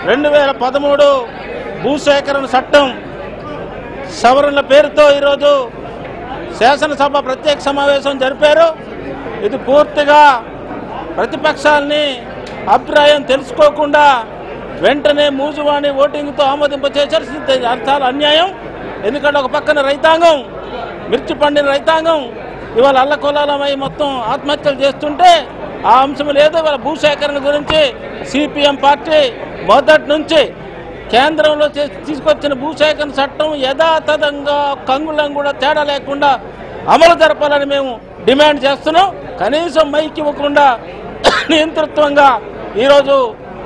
2013 భూసేకరణ చట్టం సవరణల పేరుతో ఈరోజు శాసనసభ ప్రత్యేక సమావేశం జరిపారు. ఇది పూర్తిగా ప్రతిపక్షాలని అభిప్రాయం తెలుసుకోకుండా వెంటనే మూజువాణి ఓటింగ్తో ఆమోదింపచేసేది చాలా అన్యాయం. ఎందుకంటే ఒక పక్కన రైతాంగం, మిర్చి పండిన రైతాంగం ఇవాళ అల్లకొల్లాలమై మొత్తం ఆత్మహత్యలు చేస్తుంటే ఆ అంశం లేదు. ఇవాళ భూసేకరణ గురించి సిపిఎం పార్టీ మొదటి నుంచి కేంద్రంలో తీసుకొచ్చిన భూసేకరణ చట్టం యథాతథంగా కంగుళం కూడా తేడా లేకుండా అమలు జరపాలని మేము డిమాండ్ చేస్తున్నాం. కనీసం మైక్ ఇవ్వకుండా నియంతృత్వంగా ఈరోజు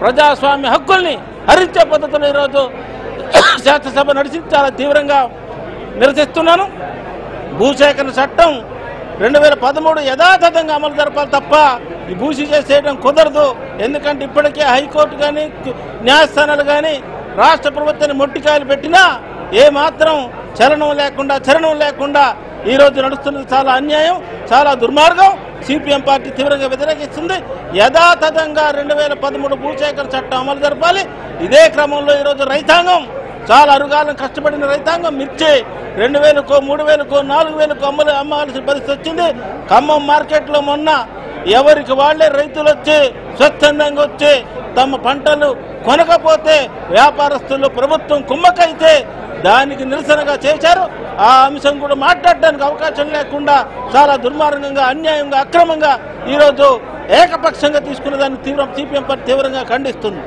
ప్రజాస్వామ్య హక్కుల్ని హరించే పద్ధతిలో ఈరోజు శాసనసభ నడిచి చాలా తీవ్రంగా నిరసిస్తున్నాను. భూసేకరణ చట్టం 2013 యథాతథంగా అమలు జరపాలి తప్ప ఈ భూసి చేసేయడం కుదరదు. ఎందుకంటే ఇప్పటికే హైకోర్టు కానీ న్యాయస్థానాలు కానీ రాష్ట్ర ప్రభుత్వాన్ని మొట్టికాయలు పెట్టినా ఏమాత్రం చలనం లేకుండా ఈరోజు నడుస్తున్నది చాలా అన్యాయం, చాలా దుర్మార్గం. సిపిఎం పార్టీ తీవ్రంగా వ్యతిరేకిస్తుంది. యథాతథంగా 2013 భూసేకరణ చట్టం అమలు జరపాలి. ఇదే క్రమంలో ఈరోజు రైతాంగం చాలా అరుగాలం కష్టపడిన రైతాంగం మిర్చి 2000కో 3000కో 4000కో అమ్మాల్సిన పరిస్థితి వచ్చింది. ఖమ్మం మార్కెట్లో మొన్న ఎవరికి వాళ్లే రైతులు వచ్చి స్వచ్ఛందంగా వచ్చి తమ పంటలు కొనకపోతే వ్యాపారస్తులు ప్రభుత్వం కుమ్మకైతే దానికి నిరసనగా చేశారు. ఆ అంశం కూడా మాట్లాడడానికి అవకాశం లేకుండా చాలా దుర్మార్గంగా, అన్యాయంగా, అక్రమంగా ఈరోజు ఏకపక్షంగా తీసుకున్న దాన్ని సిపిఎం పార్టీ తీవ్రంగా ఖండిస్తుంది.